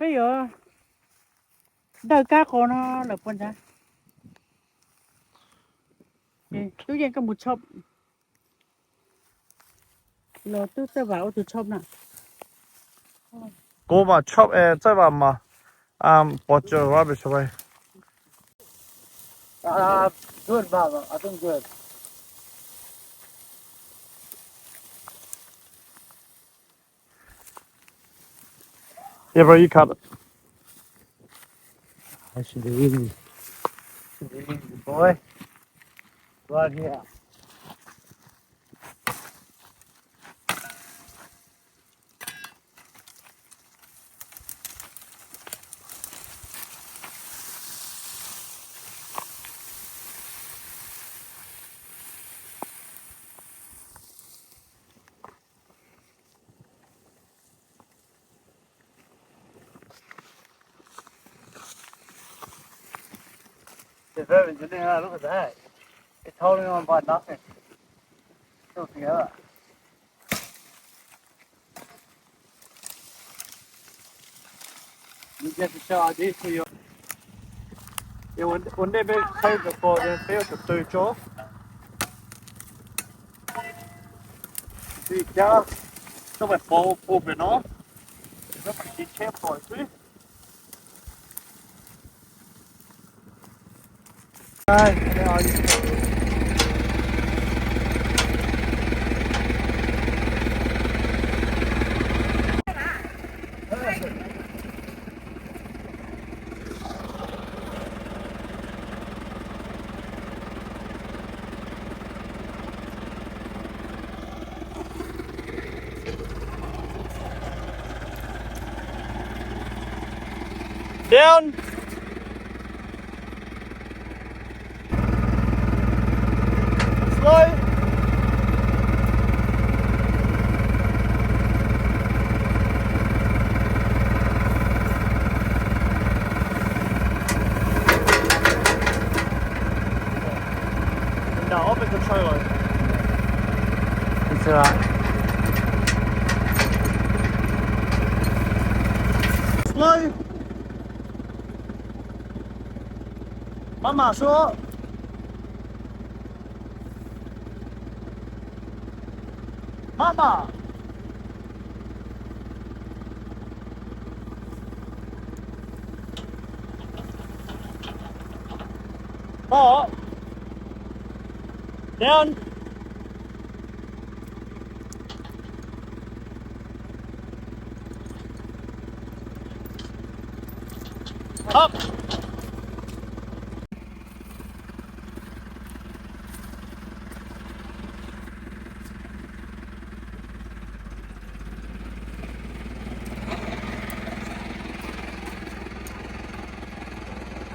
bây giờ đời cá của nó là con ra chú yên có một chop là tôi sẽ vào từ chop nè Go mà chop再把嘛bỏ cho rubbish away. Good Baba I think good Yeah, bro, you cut it. I should be easy boy right here the very engineer look at that it's holding on by nothing still together you get to show ideas for your Yeah, when they be paid before, they fail to do job. See, yeah, so my ball open off. Nó phải đi chép rồi chứ. Đây, đây rồi. Down. Slow. No, open controller. it's alright Slow. 妈妈说。妈妈。Oh. Down. Up.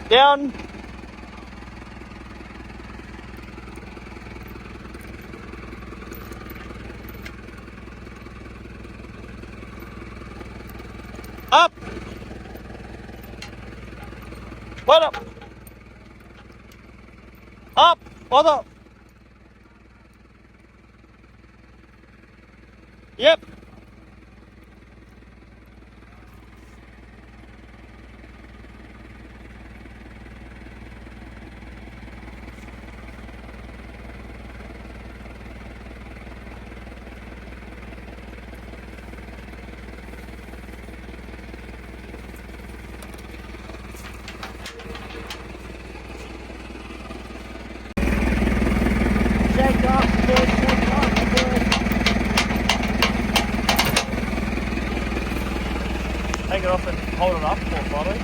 Down. Up. What up? Up. What up? Yep. shake off good shake off good Take it off and hold it up more slowly.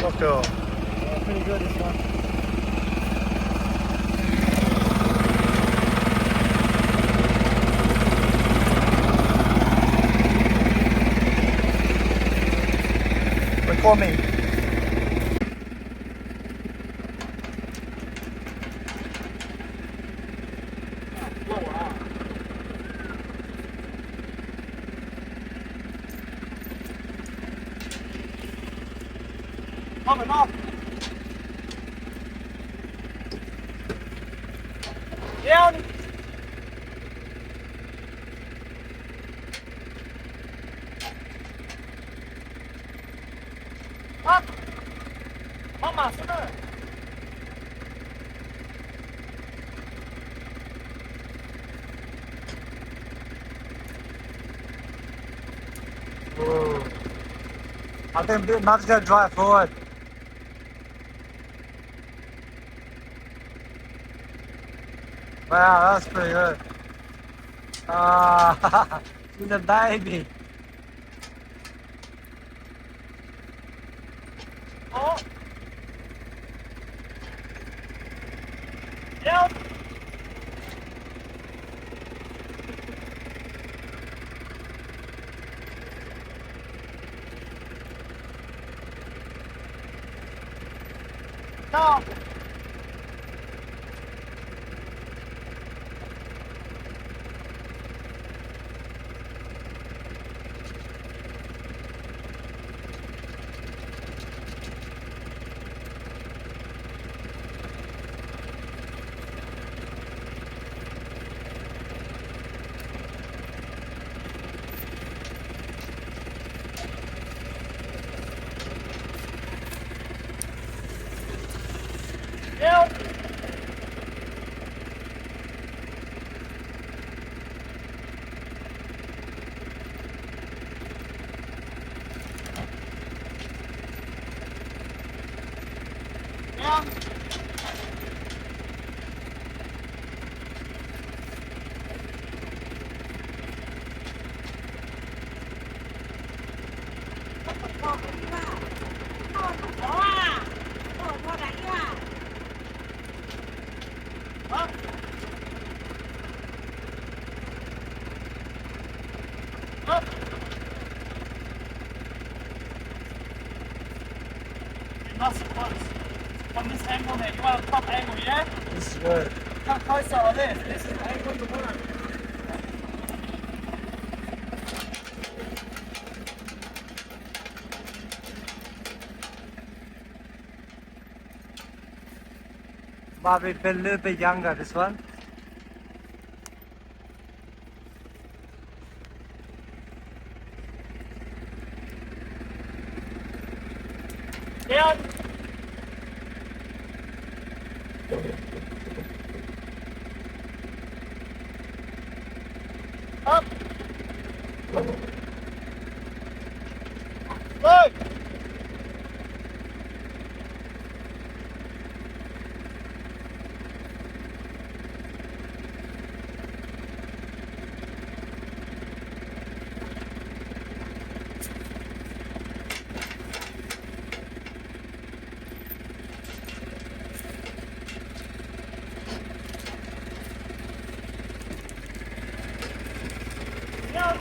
Let's go. yeah, pretty good this one Record me. Coming off. Down. I think not just drive forward. Wow, that's pretty good. Ah, she's a baby. Oh. Down. No. Down. Down. Up. Up. You're not supposed. From this angle there, you want a top angle, yeah? This is good. Come closer on this. This is the angle you want. Bobby been a little bit younger, this one. Down. Up. Look. Down.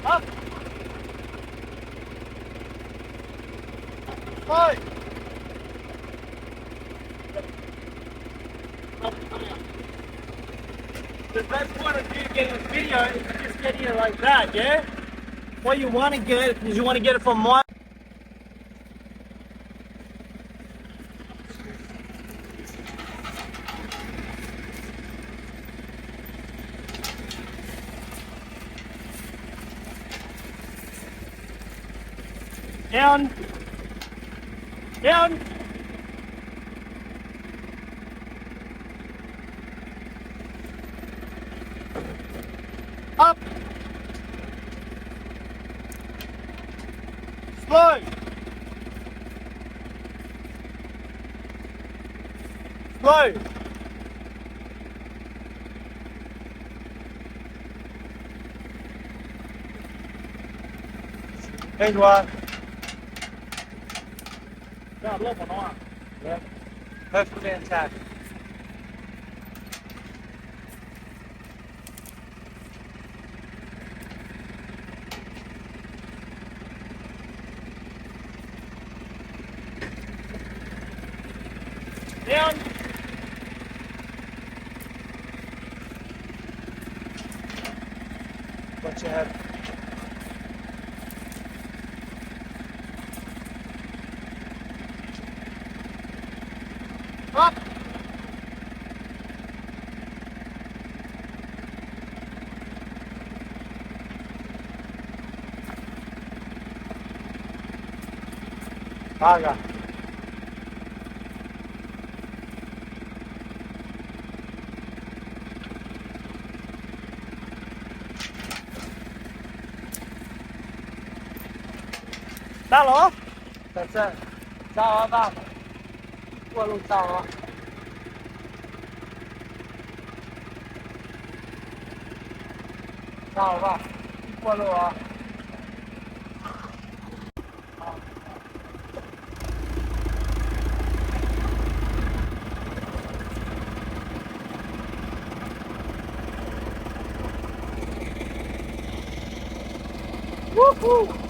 Up. Thoj. The best part of you getting this video is just getting it like that, yeah? What you want to get is you want to get it from my. Down. Down. Up. Slow. Slow. Big one. Ra lốp của nó à? Yeah. Perfectly intact. Down. Watch your head. Up. Vaga. xa lỗ. That's it. Sao ba? Qua luôn sao á? Sao ba? Qua luôn à? Woohoo!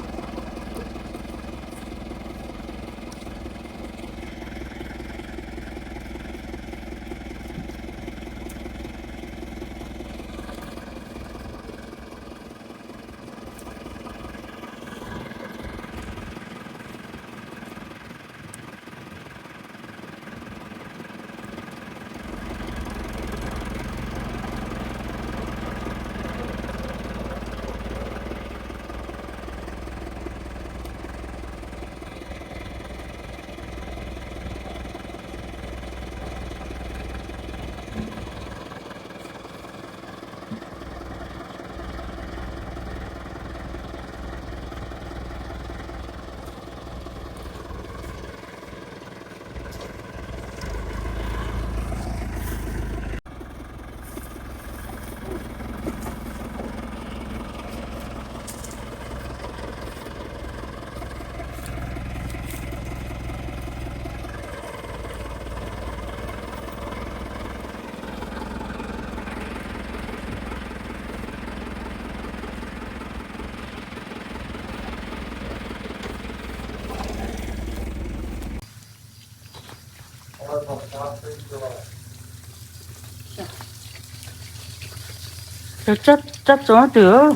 chắc chắc chó được.